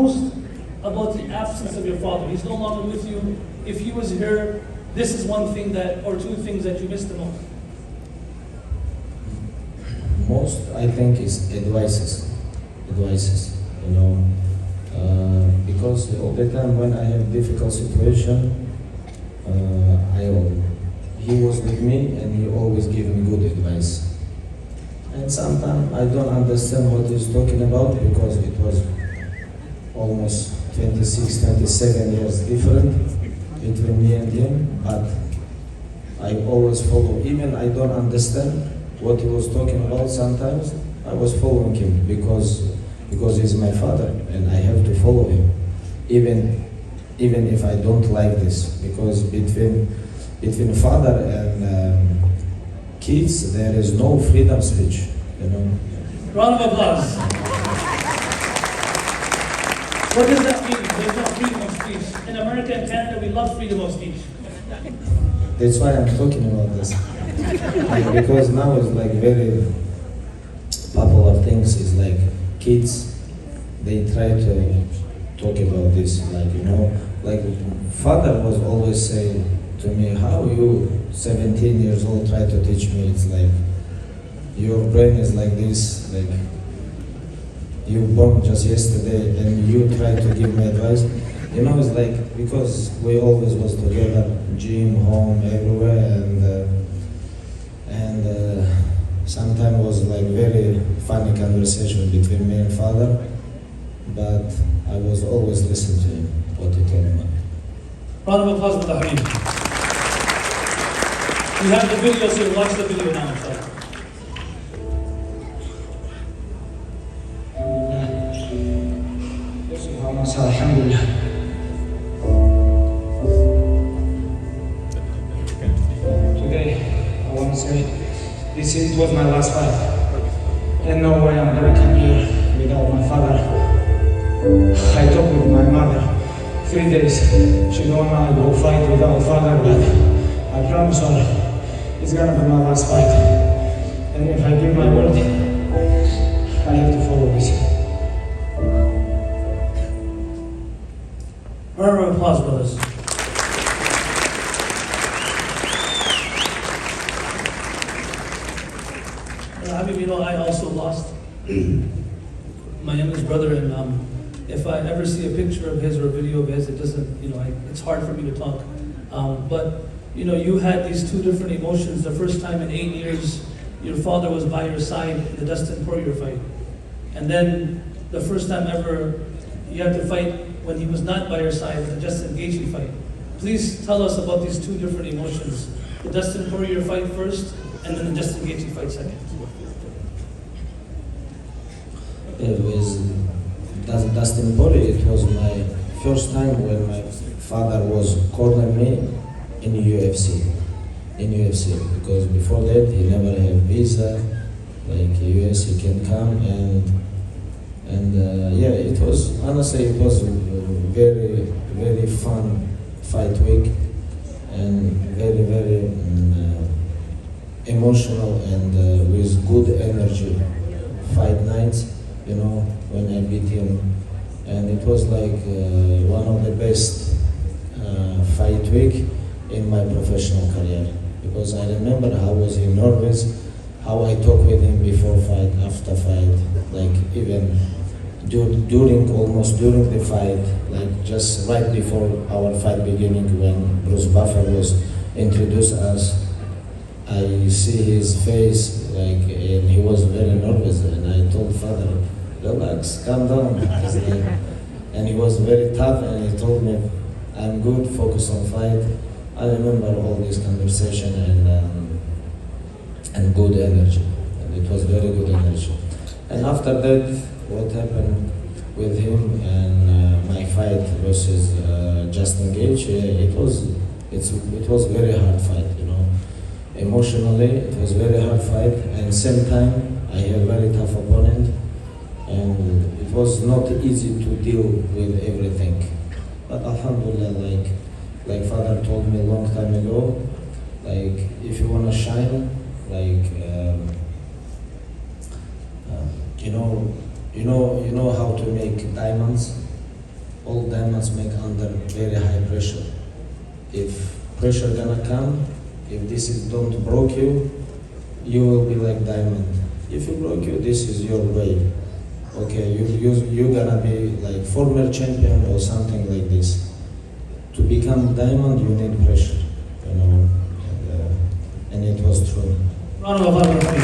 Most about the absence of your father. He's no longer with you. If he was here, this is one thing that, or two things that you miss the most. Most, I think, is advices, you know, because all the time when I have difficult situation, he was with me and he always gave me good advice. And sometimes I don't understand what he's talking about because it was almost 26, 27 years different between me and him, but I always follow. Even I don't understand what he was talking about sometimes, I was following him because he's my father and I have to follow him. Even if I don't like this, because between father and kids there is no freedom speech, you know. Round of applause. What does that mean? There's no freedom of speech. In America and Canada, we love freedom of speech. That's why I'm talking about this. Like, because now it's like very popular things is like kids, they try to talk about this, like, you know, like father was always saying to me, how you 17 years old try to teach me? It's like your brain is like this, like you born just yesterday and you try to give me advice. You know, it's like, because we always was together, gym, home, everywhere, and sometimes was like very funny conversation between me and father, but I was always listening to him, what he told me. Round of applause for the Habib. You have the video, so watch the video now, inshallah. Alhamdulillah. Today, I want to say it was my last fight. And no way I'm gonna come here without my father. I talked with my mother 3 days. She don't want to go fight without father, but I promise her it's gonna be my last fight. And if I give my word, I have to follow this. Round of applause, brothers. Habib, you know, I also lost my youngest brother, and if I ever see a picture of his or a video of his, it doesn't, you know, it's hard for me to talk. But, you know, you had these two different emotions. The first time in 8 years, your father was by your side in the Dustin Poirier fight. And then the first time ever you had to fight when he was not by your side, the Justin Gaethje fight. Please tell us about these two different emotions. The Dustin Poirier fight first, and then the Justin Gaethje fight second. With Dustin Poirier, it was my first time when my father was cornering me in UFC. Because before that he never had visa, like US he can come and yeah, it was, honestly, it was very, very fun fight week and very, very emotional and with good energy fight nights, you know, when I beat him. And it was like one of the best fight week in my professional career. Because I remember how was he nervous, how I talked with him before fight, after fight, like even during the fight, like just right before our fight beginning, when Bruce Buffer was introduced us, I see his face, like, and he was very nervous, and I told father, relax, calm down. And he was very tough, and he told me, I'm good, focus on fight. I remember all this conversation and good energy, and it was very good energy. And after that, what happened with him and my fight versus Justin Gaethje, it was very hard fight, you know. Emotionally, it was very hard fight, and same time, I have very tough opponent, and it was not easy to deal with everything. But alhamdulillah, like father told me a long time ago, like if you wanna shine, like you know how to make diamonds, all diamonds make under very high pressure. If pressure gonna come, if this is don't broke you, you will be like diamond. If you broke you, this is your way. Okay, you gonna be like former champion or something like this. To become diamond, you need pressure, you know, and it was true. Round of applause.